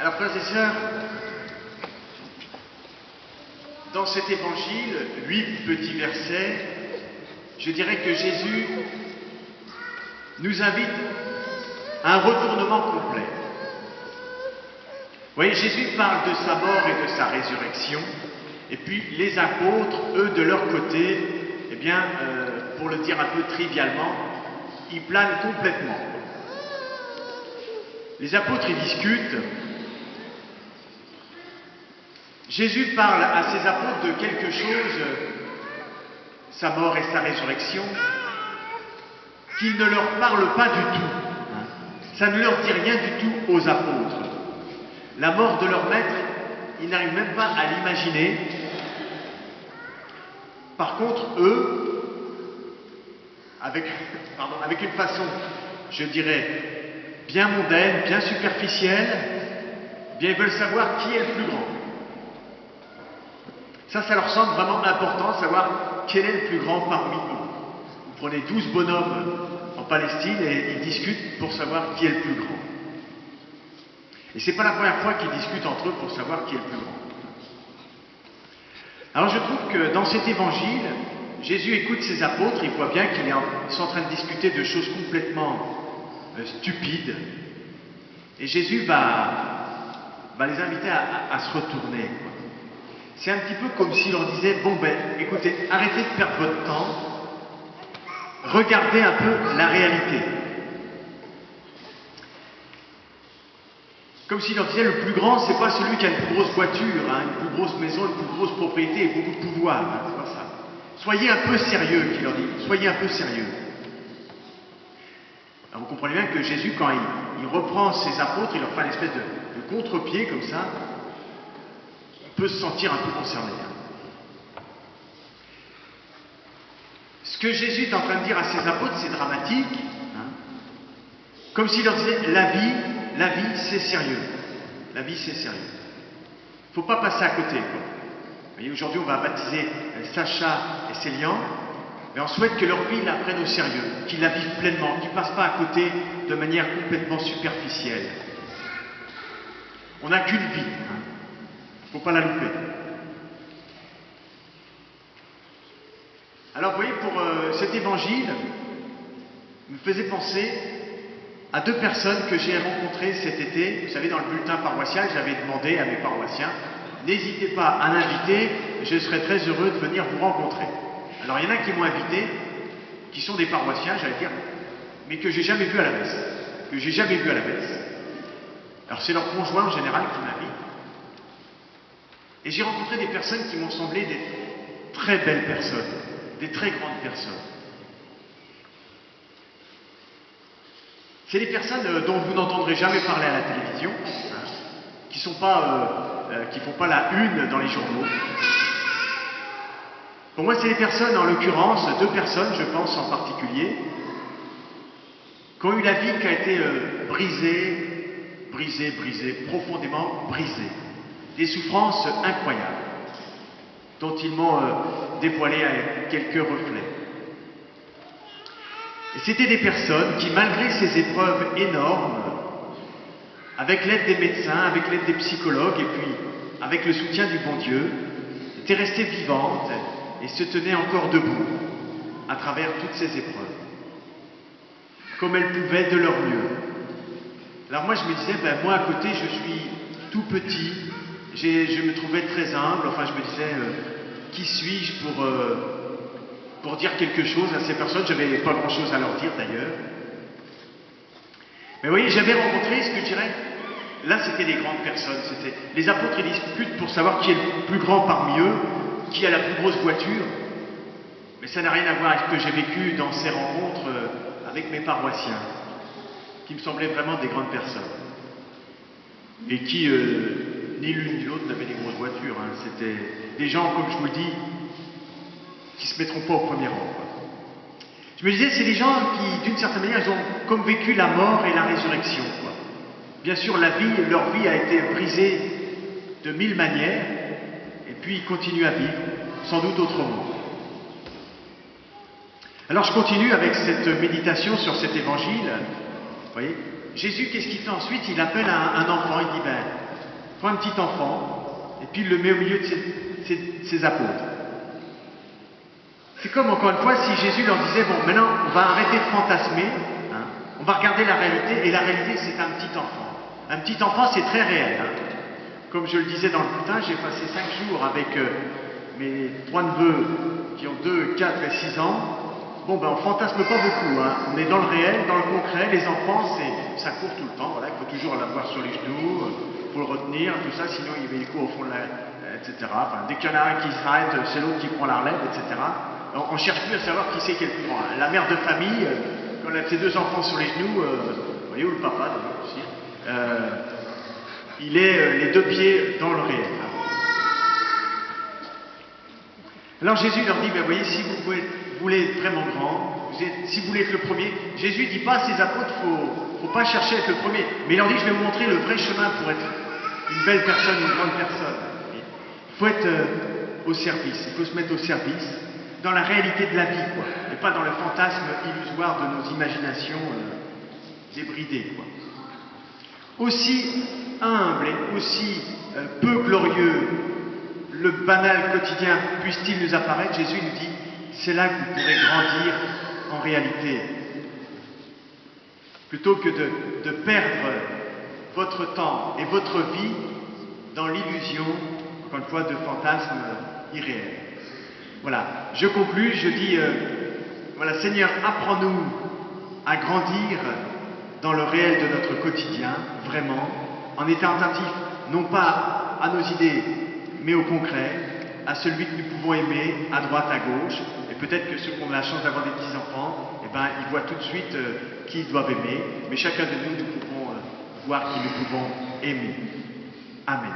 Alors, frères et sœurs, dans cet évangile, 8 petits versets, je dirais que Jésus nous invite à un retournement complet. Vous voyez, Jésus parle de sa mort et de sa résurrection, et puis les apôtres, eux, de leur côté, eh bien, pour le dire un peu trivialement, ils planent complètement. Les apôtres, ils discutent. Jésus parle à ses apôtres de quelque chose, sa mort et sa résurrection, qu'il ne leur parle pas du tout. Ça ne leur dit rien du tout aux apôtres. La mort de leur maître, ils n'arrivent même pas à l'imaginer. Par contre, eux, avec une façon, je dirais, bien mondaine, bien superficielle, bien ils veulent savoir qui est le plus grand. Ça leur semble vraiment important, savoir quel est le plus grand parmi eux. Vous prenez 12 bonhommes en Palestine et ils discutent pour savoir qui est le plus grand. Et c'est pas la première fois qu'ils discutent entre eux pour savoir qui est le plus grand. Alors je trouve que dans cet évangile, Jésus écoute ses apôtres, il voit bien qu'ils sont en train de discuter de choses complètement stupides. Et Jésus va les inviter à se retourner. C'est un petit peu comme s'il leur disait, bon ben, écoutez, arrêtez de perdre votre temps, regardez un peu la réalité. Comme s'il leur disait, le plus grand, c'est pas celui qui a une plus grosse voiture, une plus grosse maison, une plus grosse propriété et beaucoup de pouvoir. C'est pas ça. Soyez un peu sérieux, qu'il leur dit. Soyez un peu sérieux. Alors vous comprenez bien que Jésus, quand il reprend ses apôtres, il leur fait une espèce de contre-pied comme ça. On peut se sentir un peu concerné. Ce que Jésus est en train de dire à ses apôtres, c'est dramatique. Comme s'il leur disait, la vie, c'est sérieux. La vie, c'est sérieux. Il ne faut pas passer à côté. Vous voyez, aujourd'hui, on va baptiser Sacha et Célian, mais on souhaite que leur vie la prenne au sérieux, qu'ils la vivent pleinement, qu'ils ne passent pas à côté de manière complètement superficielle. On n'a qu'une vie. Il ne faut pas la louper. Alors, vous voyez, pour cet évangile, me faisait penser à 2 personnes que j'ai rencontrées cet été. Vous savez, dans le bulletin paroissial, j'avais demandé à mes paroissiens, n'hésitez pas à l'inviter, je serais très heureux de venir vous rencontrer. Alors, il y en a qui m'ont invité, qui sont des paroissiens, j'allais dire, mais que j'ai jamais vu à la messe. Alors, c'est leur conjoint en général qui m'invite. Et j'ai rencontré des personnes qui m'ont semblé des très belles personnes, des très grandes personnes. C'est des personnes dont vous n'entendrez jamais parler à la télévision, qui font pas la une dans les journaux. Pour moi, c'est des personnes, en l'occurrence, 2 personnes, je pense en particulier, qui ont eu la vie qui a été brisée, profondément brisée. Des souffrances incroyables, dont ils m'ont dévoilé quelques reflets. Et c'était des personnes qui, malgré ces épreuves énormes, avec l'aide des médecins, avec l'aide des psychologues, et puis avec le soutien du bon Dieu, étaient restées vivantes et se tenaient encore debout à travers toutes ces épreuves, comme elles pouvaient de leur mieux. Alors moi je me disais, moi à côté je suis tout petit, je me trouvais très humble, enfin je me disais, qui suis-je pour dire quelque chose à ces personnes? Je n'avais pas grand-chose à leur dire d'ailleurs. Mais vous voyez, j'avais rencontré ce que je dirais, là c'était des grandes personnes, les apôtres ils discutent pour savoir qui est le plus grand parmi eux, qui a la plus grosse voiture, mais ça n'a rien à voir avec ce que j'ai vécu dans ces rencontres avec mes paroissiens, qui me semblaient vraiment des grandes personnes, et qui, ni l'une ni l'autre n'avaient des grosses voitures, c'était des gens, comme je vous le dis, qui se mettront pas au premier rang. Je me disais, c'est des gens qui, d'une certaine manière, ils ont comme vécu la mort et la résurrection. Bien sûr, leur vie a été brisée de 1000 manières, et puis ils continuent à vivre, sans doute autrement. Alors je continue avec cette méditation sur cet évangile. Vous voyez, Jésus, qu'est-ce qu'il fait ensuite? Il appelle un enfant, il dit, prend un petit enfant, et puis il le met au milieu de ses apôtres. C'est comme, encore une fois, si Jésus leur disait, bon, maintenant, on va arrêter de fantasmer, hein, on va regarder la réalité, et la réalité, c'est un petit enfant. Un petit enfant, c'est très réel. Hein. Comme je le disais dans le bulletin, j'ai passé 5 jours avec mes 3 neveux qui ont 2, 4 et 6 ans. Bon, ben, on fantasme pas beaucoup. Hein. On est dans le réel, dans le concret. Les enfants, ça court tout le temps. Voilà, il faut toujours l'avoir sur les genoux, il faut le retenir, tout ça, sinon il court au fond de la... etc. Enfin, dès qu'il y en a un qui s'arrête, c'est l'autre qui prend la relève, etc. On cherche plus à savoir qui c'est qui est le plus grand. La mère de famille, quand elle a ses 2 enfants sur les genoux, vous voyez où le papa d'ailleurs aussi, il est les 2 pieds dans le réel. Alors Jésus leur dit, ben, voyez, si vous voulez être vraiment grand, si vous voulez être le premier, Jésus ne dit pas à ses apôtres, faut pas chercher à être le premier, mais il leur dit, je vais vous montrer le vrai chemin pour être une belle personne, une grande personne. Il faut être au service, il faut se mettre au service, dans la réalité de la vie, quoi, et pas dans le fantasme illusoire de nos imaginations débridées, quoi. Aussi humble et aussi peu glorieux le banal quotidien puisse-t-il nous apparaître, Jésus nous dit, c'est là que vous pourrez grandir en réalité. Plutôt que de perdre votre temps et votre vie dans l'illusion, encore une fois, de fantasmes irréels. Voilà, je conclus, je dis, voilà, Seigneur, apprends-nous à grandir dans le réel de notre quotidien, vraiment, en étant attentifs, non pas à nos idées, mais au concret, à celui que nous pouvons aimer, à droite, à gauche, et peut-être que ceux qui ont la chance d'avoir des petits-enfants, eh ben, ils voient tout de suite qui ils doivent aimer, mais chacun de nous, nous pouvons voir qui nous pouvons aimer. Amen.